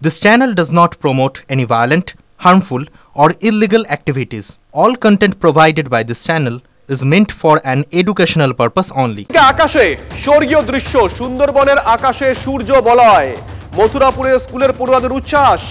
This channel does not promote any violent, harmful, or illegal activities. All content provided by this channel is meant for an educational purpose only. আকাশে স্বর্গীয় দৃশ্য, সুন্দরবনের আকাশে সূর্য বলয়, মথুরাপুরে স্কুলের পড়ুয়াদের উচ্ছ্বাস।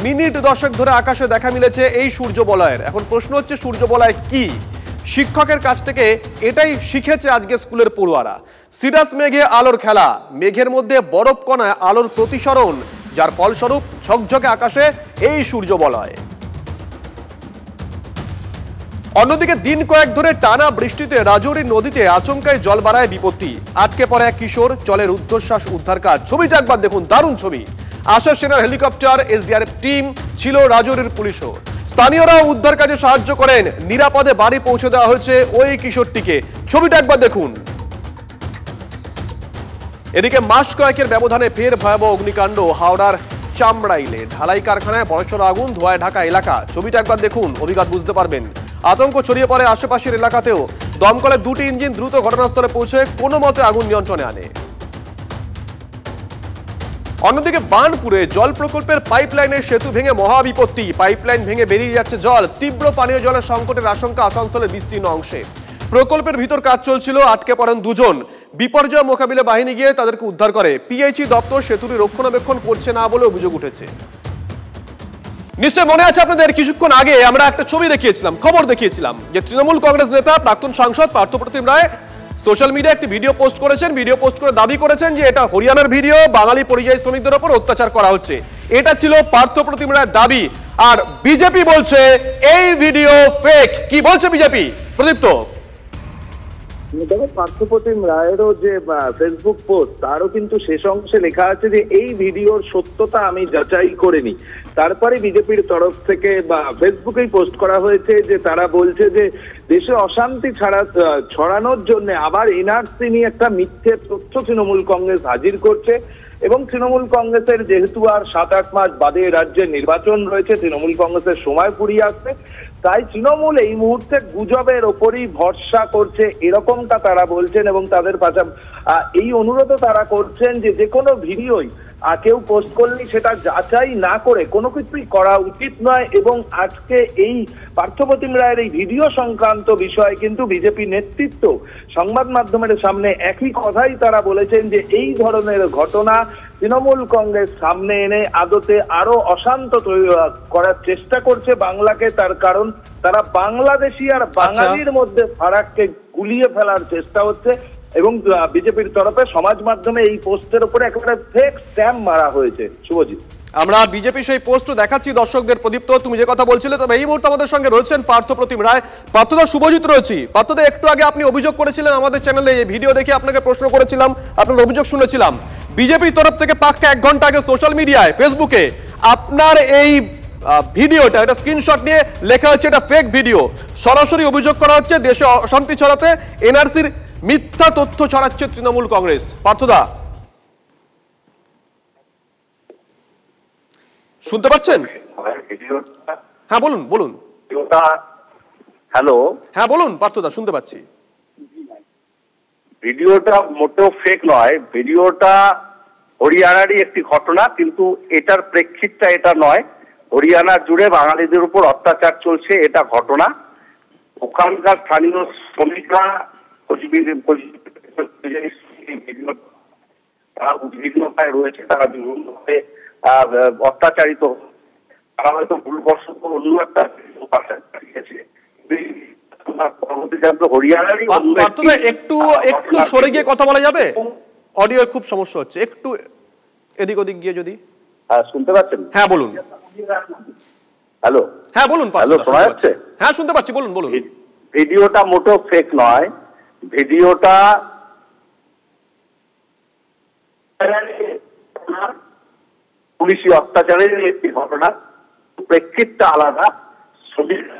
মিনিট দশেক ধরে আকাশে দেখা মিলেছে এই সূর্য বলয়ের। এখন প্রশ্ন হচ্ছে সূর্য বলয় কি? শিক্ষকের কাছ থেকে এটাই শিখেছে আজকে স্কুলের পড়ুয়ারা। সিরাস মেঘে আলোর খেলা, মেঘের মধ্যে বরফ কণায় আলোর প্রতিসরণ, যার ফলস্বরূপ ঝকঝকে আকাশে এই সূর্য বলয়। অন্যদিকে দিন কয়েক ধরে টানা বৃষ্টিতে রাজৌরি নদীতে আচমকায় জল বাড়ায় বিপত্তি। আটকে পড়ে এক কিশোর, জলের ঊর্ধ্বশ্বাস উদ্ধার কাজ। ছবিটা একবার দেখুন, দারুণ ছবি। আশা সেনার হেলিকপ্টার, এসডিআরএফ টিম ছিল, রাজৌরির পুলিশও। স্থানীয়রাও উদ্ধার কাজে সাহায্য করেন। নিরাপদে বাড়ি পৌঁছে দেওয়া হয়েছে ওই কিশোরটিকে। ছবিটা একবার দেখুন। এদিকে মাস কয়েকের ব্যবধানে ফের ভয়াবহ অগ্নিকাণ্ড হাওড়ার চামড়াইলে। ঢালাই কারখানায় বড়সড় আগুন, ধোঁয়ায় ঢাকা এলাকা। ছবিটা একবার দেখুন, অভিজ্ঞতা বুঝতে পারবেন। আতঙ্ক ছড়িয়ে পড়ে আশেপাশের এলাকাতেও। দমকলের দুটি ইঞ্জিন দ্রুত ঘটনাস্থলে পৌঁছে কোনো মতে আগুন নিয়ন্ত্রণে আনে। অন্যদিকে বার্নপুরে জল প্রকল্পের পাইপলাইনের সেতু ভেঙে মহাবিপত্তি। পাইপলাইন ভেঙে বেরিয়ে যাচ্ছে জল। তীব্র পানীয় জলের সংকটের আশঙ্কা আসানসোলের বিস্তীর্ণ অংশে। প্রকল্পের ভিতর কাজ চলছিল, আটকে পড়েন দুজন। বিপর্যয় মোকাবিলা বাহিনী গিয়ে তাদেরকে উদ্ধার করে। পিএইচই দপ্তর সেতুটি রক্ষণাবেক্ষণ করছে না বলে অভিযোগ উঠেছে। নিশ্চয় মনে আছে আপনাদের, কিছুক্ষণ আগে আমরা একটা ছবি দেখিয়েছিলাম, খবর দেখিয়েছিলাম যে তৃণমূল কংগ্রেস নেতা প্রাক্তন সাংসদ পার্থপ্রতিম রায় সোশ্যাল মিডিয়ায় একটি ভিডিও পোস্ট করেছেন। ভিডিও পোস্ট করে দাবি করেছেন যে এটা হরিয়ানার ভিডিও, বাঙালি পরিযায়ী শ্রমিকদের উপর অত্যাচার করা হচ্ছে। এটা ছিল পার্থপ্রতিম রায়ের দাবি। আর বিজেপি বলছে এই ভিডিও ফেক। কি বলছে বিজেপি? প্রদীপ্ত। পার্থপ্রতিম রায়েরও যে ফেসবুক পোস্ট, তারও কিন্তু শেষ অংশে লেখা আছে যে এই ভিডিওর সত্যতা আমি যাচাই করিনি। তারপরে বিজেপির তরফ থেকে ফেসবুকেই পোস্ট করা হয়েছে যে তারা বলছে যে দেশে অশান্তি ছড়ানোর জন্য আবার এনআরসি নিয়ে একটা মিথ্যে তথ্য তৃণমূল কংগ্রেস হাজির করছে। এবং তৃণমূল কংগ্রেসের যেহেতু আর 7-8 মাস বাদে রাজ্যে নির্বাচন রয়েছে, তৃণমূল কংগ্রেসের সময় ফুরিয়ে আসছে, তাই তৃণমূল এই মুহূর্তে গুজবের ওপরই ভরসা করছে, এরকমটা তারা বলছেন। এবং তাদের পাশাপাশি এই অনুরোধও তারা করছেন যে কোনো ভিডিওই কেউ পোস্ট করলে সেটা যাচাই না করে কোনো কিছুই করা উচিত নয়। এবং আজকে এই পার্থপ্রতিম রায়ের এই ভিডিও সংক্রান্ত বিষয়ে কিন্তু বিজেপি নেতৃত্ব সংবাদ মাধ্যমের সামনে একই কথাই তারা বলেছেন যে এই ধরনের ঘটনা তৃণমূল কংগ্রেস সামনে এনে আদতে আরো অশান্ত করার চেষ্টা করছে বাংলাকে। তার কারণ তারা বাংলাদেশি আর বাঙালির মধ্যে ফারাককে গুলিয়ে ফেলার চেষ্টা হচ্ছে। এবং বিজেপির তরফে সমাজ মাধ্যমে এই পোস্টের উপরে একেবারে ফেক স্ট্যাম্প মারা হয়েছে। শুভজিৎ, আমরা বিজেপি সেই পোস্ট দেখাচ্ছি দর্শকদের। প্রদীপ্ত, তুমি যে কথা বলছিলে, তবে এই মুহূর্তে আমাদের সঙ্গে রয়েছেন পার্থপ্রতিম রায়। পার্থদা, শুভজিৎ রয়েছি। পার্থদা, একটু আগে আপনি অভিযোগ করেছিলেন আমাদের চ্যানেলে, এই ভিডিও দেখে আপনাকে প্রশ্ন করেছিলাম, আপনার অভিযোগ শুনেছিলাম। বিজেপির তরফ থেকে পাক্কা 1 ঘন্টা আগে সোশ্যাল মিডিয়ায় ফেসবুকে আপনার এই ভিডিওটা, এটা স্ক্রিনশট নিয়ে লেখা হচ্ছে এটা ফেক ভিডিও। সরাসরি অভিযোগ করা হচ্ছে দেশে অশান্তি ছড়াতে এনআরসির মিথ্যা তথ্য ছড়াচ্ছে তৃণমূল কংগ্রেস। পার্থদা, শুনতে পাচ্ছেন? হ্যাঁ বলুন বলুন। হ্যালো, হ্যাঁ বলুন পার্থদা, শুনতে পাচ্ছি। ভিডিওটা মোটেও ফেক নয়। ভিডিওটা হরিয়ানারই একটি ঘটনা, কিন্তু এটার প্রেক্ষিতটা এটা নয়। হরিয়ানা জুড়ে বাঙালিদের উপর অত্যাচার চলছে, এটা ঘটনা। ওখানকার স্থানীয় শ্রমিকরা উদ্বিগ্নতায় রয়েছে, তারা বিভিন্নভাবে অত্যাচারিত। তারা হয়তো ভুলবশত অন্য একটা হরিয়ানারই। একটু সরে গিয়ে কথা বলা যাবে? অডিও খুব সমস্যা হচ্ছে, একটু এদিক ওদিক গিয়ে যদি। শুনতে পাচ্ছেন? হ্যাঁ বলুন। হ্যালো, হ্যাঁ বলুন। শোনা যাচ্ছে? হ্যাঁ শুনতে পাচ্ছি, বলুন বলুন। ভিডিওটা মোটেও ফেক নয়। ভিডিওটা পুলিশি অত্যাচারের একটি ঘটনা, প্রেক্ষিতটা আলাদা।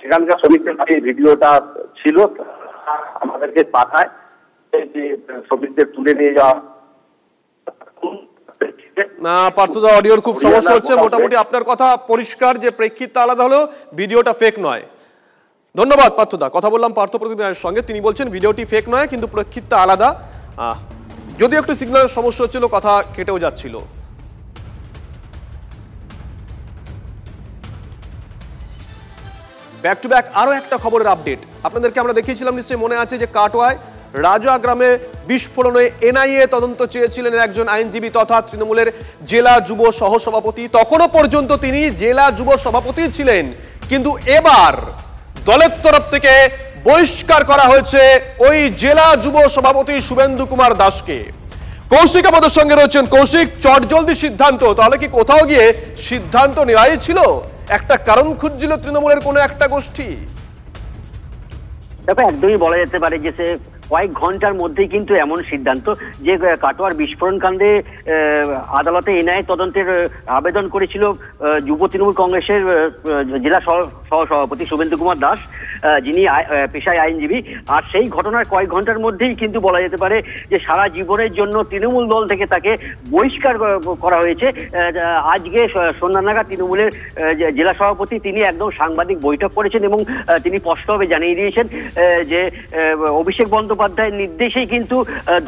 সেখানকার শ্রমিকদের কাছে ভিডিওটা ছিল, আমাদেরকে পাঠায় যে শ্রমিকদের তুলে নিয়ে যাওয়া। পার্থদা, অডিওর খুব সমস্যা হচ্ছে। মোটামুটি আপনার কথা পরিষ্কার যে প্রেক্ষিতটা আলাদা হলো, ভিডিওটা ফেক নয়। ধন্যবাদ পার্থদা। কথা বললাম পার্থপ্রতিম রায়ের সঙ্গে, তিনি বলছেন ভিডিওটি ফেক নয়, কিন্তু প্রেক্ষিতটা আলাদা। যদিও একটু সিগন্যালের সমস্যা হচ্ছিল, কথা কেটেও যাচ্ছিল। ব্যাক টু ব্যাক আরো একটা খবরের আপডেট আপনাদেরকে আমরা দেখিয়েছিলাম, নিশ্চয়ই মনে আছে যে কাটোয়ায় রাজা গ্রামে বিস্ফোরণে এনআইএ তদন্ত চেয়েছিলেন একজন আইনজীবী তথা তৃণমূলের জেলা যুব সহসভাপতি। তখনও পর্যন্ত তিনি জেলা যুব সভাপতি ছিলেন, কিন্তু এবার দলের তরফ থেকে বহিষ্কার করা হয়েছে ওই জেলা যুব সভাপতি শুভেন্দু কুমার দাসকে। কৌশিক আমাদের সঙ্গে রয়েছেন। কৌশিক, চটজলদি সিদ্ধান্ত, তাহলে কি কোথাও গিয়ে সিদ্ধান্ত নেওয়াই ছিল? একটা কারণ খুঁজছিল তৃণমূলের কোনো একটা গোষ্ঠী? দেখো, একদমই বলা যেতে পারে যে সে কয়েক ঘন্টার মধ্যেই কিন্তু এমন সিদ্ধান্ত যে কাটোয়ার বিস্ফোরণ কাণ্ডে আদালতে এনআইএ তদন্তের আবেদন করেছিল যুব তৃণমূল কংগ্রেসের জেলা সহসভাপতি শুভেন্দু কুমার দাস, যিনি পেশায় আইনজীবী। আর সেই ঘটনার কয়েক ঘন্টার মধ্যেই কিন্তু বলা যেতে পারে যে সারা জীবনের জন্য তৃণমূল দল থেকে তাকে বহিষ্কার করা হয়েছে। আজকে সন্ধ্যা নাগাদ তৃণমূলের জেলা সভাপতি তিনি একদম সাংবাদিক বৈঠক করেছেন এবং তিনি স্পষ্টভাবে জানিয়ে দিয়েছেন যে অভিষেক বন্দ্যোপাধ্যায়ের নির্দেশেই কিন্তু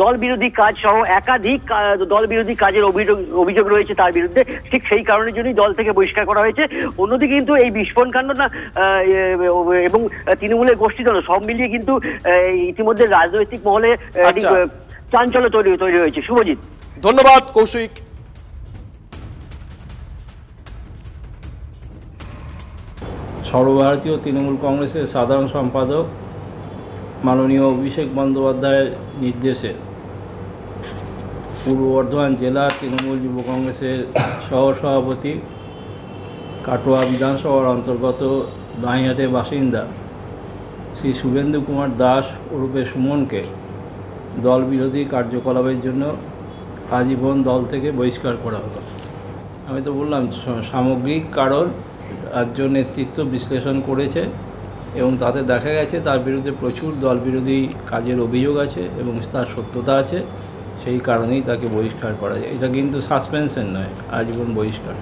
দল বিরোধী কাজ সহ একাধিক দল বিরোধী কাজের অভিযোগ রয়েছে তার বিরুদ্ধে। ঠিক সেই কারণের জন্যই দল থেকে বহিষ্কার করা হয়েছে। অন্যদিকে কিন্তু এই বিস্ফোরণ কাণ্ড না এবং তৃণমূলের গোষ্ঠীদল সব মিলিয়ে কিন্তু ইতিমধ্যে রাজনৈতিক মহলে চাঞ্চল্য তৈরি হয়েছে। শুভজিৎ, ধন্যবাদ কৌশিক। সর্বভারতীয় তৃণমূল কংগ্রেসের সাধারণ সম্পাদক মাননীয় অভিষেক বন্দ্যোপাধ্যায়ের নির্দেশে পূর্ব বর্ধমান জেলা তৃণমূল যুব কংগ্রেসের সহসভাপতি, কাটোয়া বিধানসভার অন্তর্গত দাঁইহাটের বাসিন্দা শ্রী শুভেন্দু কুমার দাস ওরূপে সুমনকে দল বিরোধী কার্যকলাপের জন্য আজীবন দল থেকে বহিষ্কার করা হলো। আমি তো বললাম সামগ্রিক কারণ রাজ্য নেতৃত্ব বিশ্লেষণ করেছে এবং তাতে দেখা গেছে তার বিরুদ্ধে প্রচুর দল বিরোধী কাজের অভিযোগ আছে এবং তার সত্যতা আছে, সেই কারণেই তাকে বহিষ্কার করা যায়। এটা কিন্তু সাসপেনশন নয়, আজীবন বহিষ্কার।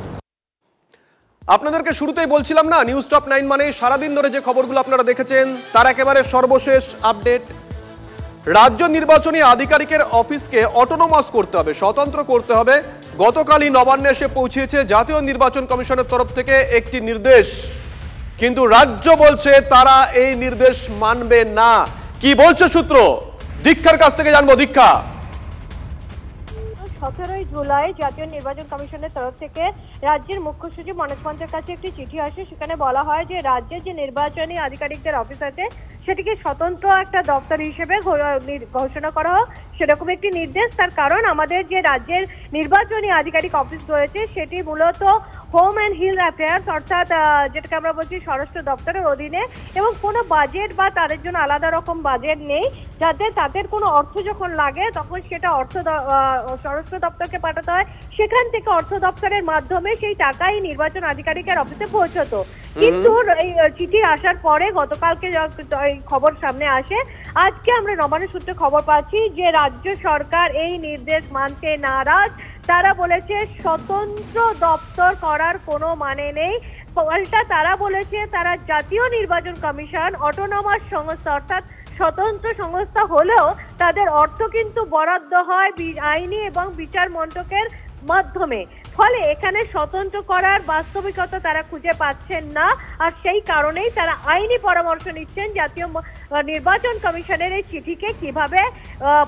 আপনাদেরকে শুরুতেই বলছিলাম না, নিউজ টপ 9 মানে সারাদিন ধরে যে খবরগুলো আপনারা দেখেছেন তার একেবারে সর্বশেষ আপডেট। রাজ্য নির্বাচনী আধিকারিকের অফিসকে অটোনোমাস করতে হবে, স্বতন্ত্র করতে হবে। গতকালই নবান্নে এসে পৌঁছেছে জাতীয় নির্বাচন কমিশনের তরফ থেকে একটি নির্দেশ, কিন্তু রাজ্য বলছে তারা এই নির্দেশ মানবে না। কি বলছে সূত্র? দীক্ষার কাছ থেকে জানবো। দীক্ষা, 17 জুলাই জাতীয় নির্বাচন কমিশনের তরফ থেকে রাজ্যের মুখ্য সচিব মনোজ পন্থের কাছে একটি চিঠি আসে। সেখানে বলা হয় যে রাজ্যের যে নির্বাচনী আধিকারিকদের অফিস আছে সেটিকে স্বতন্ত্র একটা দপ্তর হিসেবে ঘোষণা করা হোক, সেরকম একটি নির্দেশ। তার কারণ আমাদের যে রাজ্যের নির্বাচনী আধিকারিক অফিস রয়েছে সেটি মূলত হোম অ্যান্ড হিল অ্যাফেয়ার্স, অর্থাৎ যেটাকে আমরা বলছি স্বরাষ্ট্র দপ্তরের অধীনে, এবং কোনো বাজেট বা তাদের জন্য আলাদা রকম বাজেট নেই, যাতে তাদের কোনো অর্থ যখন লাগে তখন সেটা স্বরাষ্ট্র দপ্তরকে পাঠাতে হয়। সেখান থেকে অর্থ দপ্তরের মাধ্যমে সেই টাকাই নির্বাচন আধিকারিকের অফিসে পৌঁছতো। কিন্তু এই চিঠি আসার পরে গতকালকে খবর সামনে আসে, আজকে আমরা নবান্ন সূত্রে খবর পাচ্ছি যে রাজ্য সরকার এই নির্দেশ মানতে নারাজ। তারা বলেছে স্বতন্ত্র দপ্তর করার কোনো মানে নেই, পাল্টা তারা বলেছে তারা জাতীয় নির্বাচন কমিশন অটোনমাস সংস্থা, অর্থাৎ স্বতন্ত্র সংস্থা হলেও তাদের অর্থ কিন্তু বরাদ্দ হয় আইনি এবং বিচার মন্ত্রকের মাধ্যমে। ফলে এখানে স্বতন্ত্র করার বাস্তবিকতা তারা খুঁজে পাচ্ছেন না, আর সেই কারণেই তারা আইনি পরামর্শ নিচ্ছেন জাতীয় নির্বাচন কমিশনের এই চিঠিকে কিভাবে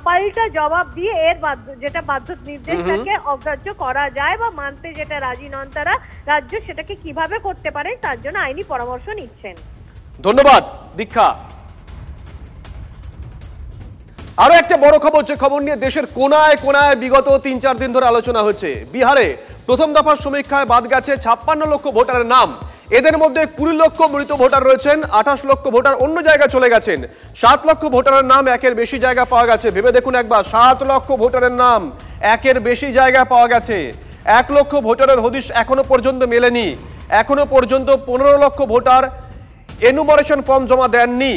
পাল্টা জবাব দিয়ে এর যেটা বাধ্য নির্দেশটাকে অগ্রাহ্য করা যায় বা মানতে যেটা রাজি নন তারা, রাজ্য সেটাকে কিভাবে করতে পারে তার জন্য আইনি পরামর্শ নিচ্ছেন। ধন্যবাদ দীক্ষা। আরো একটা বড় খবর, যে খবর নিয়ে দেশের কোনায় কোনায় বিগত 3-4 দিন ধরে আলোচনা হচ্ছে। বিহারে প্রথম দফার সমীক্ষায় বাদ গেছে 56 লক্ষ ভোটারের নাম। এদের মধ্যে 20 লক্ষ মৃত ভোটার রয়েছেন, 28 লক্ষ ভোটার অন্য জায়গায় চলে গেছেন, 7 লক্ষ ভোটারের নাম একের বেশি জায়গা পাওয়া গেছে। ভেবে দেখুন একবার, 7 লক্ষ ভোটারের নাম একের বেশি জায়গা পাওয়া গেছে। 1 লক্ষ ভোটারের হদিশ এখনো পর্যন্ত মেলেনি। এখনো পর্যন্ত 15 লক্ষ ভোটার এনুমারেশন ফর্ম জমা দেননি।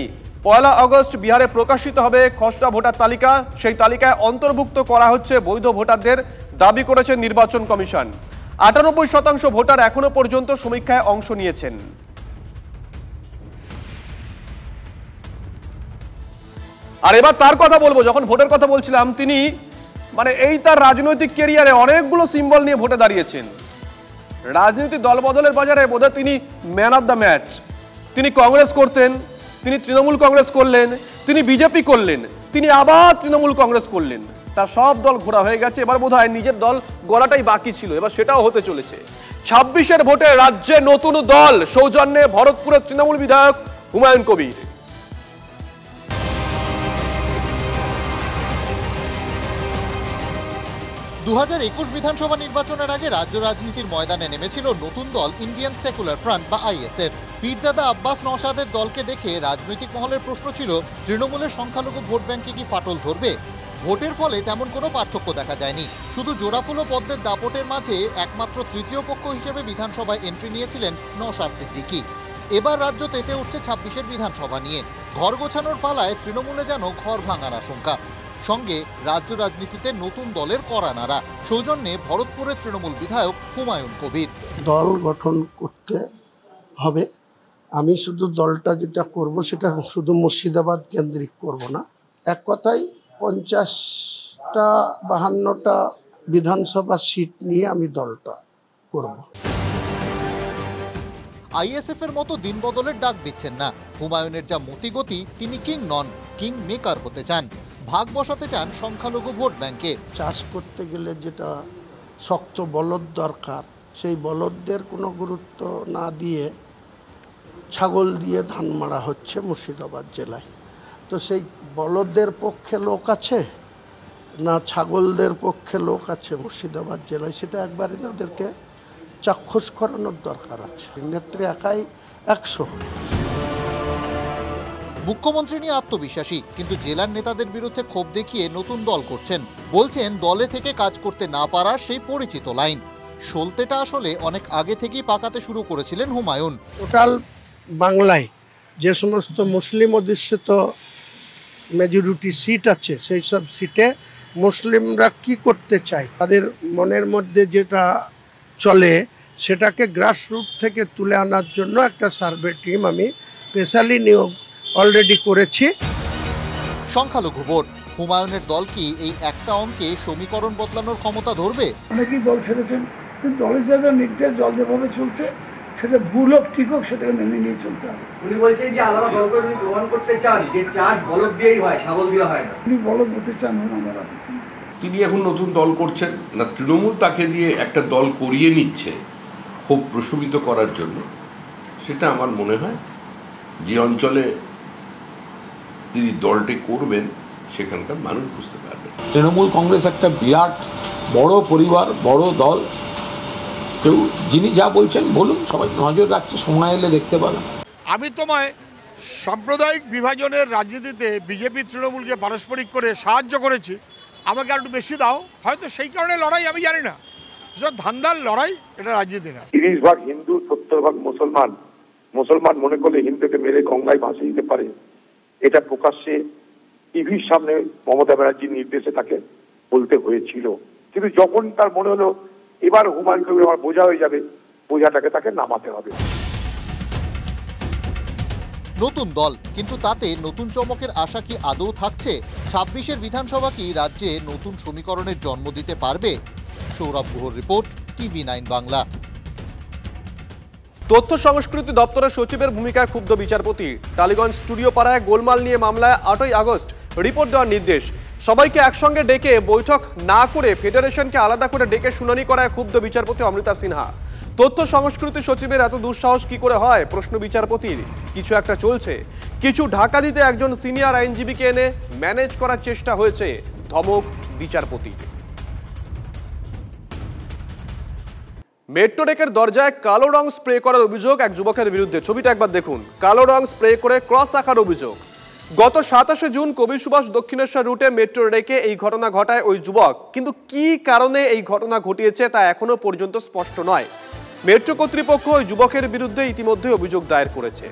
1 আগস্ট বিহারে প্রকাশিত হবে খসড়া ভোটার তালিকা। সেই তালিকায় অন্তর্ভুক্ত করা হচ্ছে বৈধ ভোটারদের, দাবি করেছেন নির্বাচন কমিশন। 98% ভোটার এখনো পর্যন্ত সমীক্ষায় অংশ নিয়েছেন। আর এবার তার কথা বলবো, যখন ভোটের কথা বলছিলাম, তিনি মানে এই তার রাজনৈতিক ক্যারিয়ারে অনেকগুলো সিম্বল নিয়ে ভোটে দাঁড়িয়েছেন। রাজনৈতিক দলবদলের বাজারে বোধহয় তিনি ম্যান অফ দ্য ম্যাচ। তিনি কংগ্রেস করতেন, তিনি তৃণমূল কংগ্রেস করলেন, তিনি বিজেপি করলেন, তিনি আবার তৃণমূল কংগ্রেস করলেন। তার সব দল ঘোরা হয়ে গেছে, এবার বোধহয় নিজের দল গড়াটাই বাকি ছিল, এবার সেটাও হতে চলেছে। 26-এর ভোটে রাজ্যে নতুন দল, সৌজন্যে ভরতপুরের তৃণমূল বিধায়ক হুমায়ুন কবির। দু 2021 বিধানসভা নির্বাচনের আগে রাজ্য রাজনীতির ময়দানে নেমেছিল নতুন দল ইন্ডিয়ান সেকুলার ফ্রন্ট বা আইএসএফ। পীরজাদা আব্বাস নওশাদের দলকে দেখে রাজনৈতিক মহলের প্রশ্ন ছিল, তৃণমূলের সংখ্যালঘু ভোট ব্যাংকে কি ফাটল ধরবে? ভোটের ফলে তেমন কোনো পার্থক্য দেখা যায়নি। শুধু জোড়াফুলো পদ্মের দাপটের মাঝে একমাত্র তৃতীয় পক্ষ হিসেবে বিধানসভায় এন্ট্রি নিয়েছিলেন নওশাদ সিদ্দিকী। এবার রাজ্য তেতে উঠছে 26-এর বিধানসভা নিয়ে। ঘর গোছানোর পালায় তৃণমূলে যেন ঘর ভাঙার আশঙ্কা। সঙ্গে রাজ্য রাজনীতিতে নতুন দলের কড়া নাড়া। সৌজন্যে ভরতপুরের তৃণমূল বিধায়ক হুমায়ুন কবির। দল গঠন করতে হবে। আমি শুধু দলটা যেটা করব সেটা শুধু মুর্শিদাবাদ কেন্দ্রিক করব না, এক কথায় 50টা 52টা বিধানসভা সিট নিয়ে আমি দলটা করব। আইএসএফ এর মতো দিন বদলের ডাক দিচ্ছেন না। হুমায়ুনের যা মতিগতি, তিনি কিং নন, কিং মেকার হতে চান। ভাগ বসাতে চান সংখ্যালঘু ভোট ব্যাংকে। চাষ করতে গেলে যেটা শক্ত বলদ দরকার, সেই বলদদের কোনো গুরুত্ব না দিয়ে ছাগল দিয়ে ধান মারা হচ্ছে মুর্শিদাবাদ জেলায়। তো সেই বলদদের পক্ষে লোক আছে না ছাগলদের পক্ষে লোক আছে মুর্শিদাবাদ জেলায়, সেটা একবার এনাদেরকে চাক্ষুষ করানোর দরকার আছে। নেত্রী একাই 100। মুখ্যমন্ত্রী নিয়ে আত্মবিশ্বাসী, কিন্তু জেলার নেতাদের বিরুদ্ধে ক্ষোভ দেখিয়ে নতুন দল করছেন। বলছেন দলে থেকে কাজ করতে না পারার সেই পরিচিত লাইন। সলতেটা আসলে অনেক আগে থেকেই পাকাতে শুরু করেছিলেন হুমায়ুন। টোটাল বাংলায় যে সমস্ত মুসলিম অধ্যুষিত মেজরিটি সিট আছে, সেই সব সিটে মুসলিমরা কি করতে চায়, তাদের মনের মধ্যে যেটা চলে সেটাকে গ্রাসরুট থেকে তুলে আনার জন্য একটা সার্ভে টিম আমি স্পেশালি নিয়োগ অলরেডি করেছি। সংখ্যালঘু ভোট, হুমায়ুনের দল কি এই একটা অঙ্কে সমীকরণ বদলানোর ক্ষমতা ধরবে? অনেকেই দল ছেড়েছেন, কিন্তু দলের যাদের নির্দেশ দল যেভাবে চলছে সেটা ভুল হোক ঠিক হোক সেটাকে মেনে নিয়ে চলতে হবে। উনি বলছেন যে আলাদা দল করে প্রমাণ করতে চান যে চাষ বলদ দিয়েই হয়, ছাগল দিয়ে হয় না। উনি বলদ হতে চান না, আমরা তিনি এখন নতুন দল করছেন না, তৃণমূল তাকে দিয়ে একটা দল করিয়ে নিচ্ছে খুব প্রশমিত করার জন্য। সেটা আমার মনে হয় যে অঞ্চলে তিনি দলটি করবেন সেখানকার মানুষ বুঝতে পারবেন। তৃণমূল কংগ্রেস একটা বিরাট বড় পরিবার, বড় দল। কেউ যিনি যা বলছেন বলুন, সবাই নজর রাখছে, সময় এলে দেখতে পাবেন। আমি তোমায় সাম্প্রদায়িক বিভাজনের রাজনীতিতে বিজেপি তৃণমূলকে পারস্পরিক করে সাহায্য করেছি, আমাকে আর একটু বেশি দাও, হয়তো সেই কারণে লড়াই, আমি জানি না। সব ধান্দার লড়াই, এটা রাজনীতি না। 30 ভাগ হিন্দু, 70 ভাগ মুসলমান। মুসলমান মনে করলে হিন্দুকে মেরে গঙ্গায় ভাসিয়ে দিতে পারে, এটা প্রকাশ্যে টিভির সামনে মমতা ব্যানার্জির নির্দেশে তাকে বলতে হয়েছিল। কিন্তু যখন তার মনে হলো এবার হুমায়ুন কবির আমার বোঝা হয়ে যাবে, বোঝাটাকে তাকে নামাতে হবে। নতুন দল, কিন্তু তাতে নতুন চমকের আশা কি আদৌ থাকছে? 26-এর বিধানসভা কি রাজ্যে নতুন সমীকরণের জন্ম দিতে পারবে? সৌরভ গুহর রিপোর্ট, TV9 বাংলা। তথ্য সংস্কৃতি দপ্তরের সচিবের ভূমিকায় ক্ষুব্ধ বিচারপতি। টালিগঞ্জ স্টুডিও পাড়ায় গোলমাল নিয়ে মামলায় 8ই আগস্ট রিপোর্ট দেওয়ার নির্দেশ। সবাইকে একসঙ্গে ডেকে বৈঠক না করে ফেডারেশনকে আলাদা করে ডেকে শুনানি করায় ক্ষুব্ধ বিচারপতি অমৃতা সিনহা। তথ্য সংস্কৃতি সচিবের এত দুঃসাহস কি করে হয়, প্রশ্ন বিচারপতির। কিছু একটা চলছে, কিছু ঢাকা দিতে একজন সিনিয়র আইনজীবীকে এনে ম্যানেজ করার চেষ্টা হয়েছে, ধমক বিচারপতি। মেট্রো রেকের দরজায় কালো রং স্প্রে করার অভিযোগ এক যুবকের বিরুদ্ধে। ছবিটা একবার দেখুন। কালো রং স্প্রে করে ক্রস আঁকার অভিযোগ। গত 27 জুন কবি সুভাষ দক্ষিণেশ্বর রুটে মেট্রো রেকে এই ঘটনা ঘটায় ওই যুবক, কিন্তু কি কারণে এই ঘটনা ঘটিয়েছে তা এখনো পর্যন্ত স্পষ্ট নয়। মেট্রো কর্তৃপক্ষ ওই যুবকের বিরুদ্ধে ইতিমধ্যে অভিযোগ দায়ের করেছে।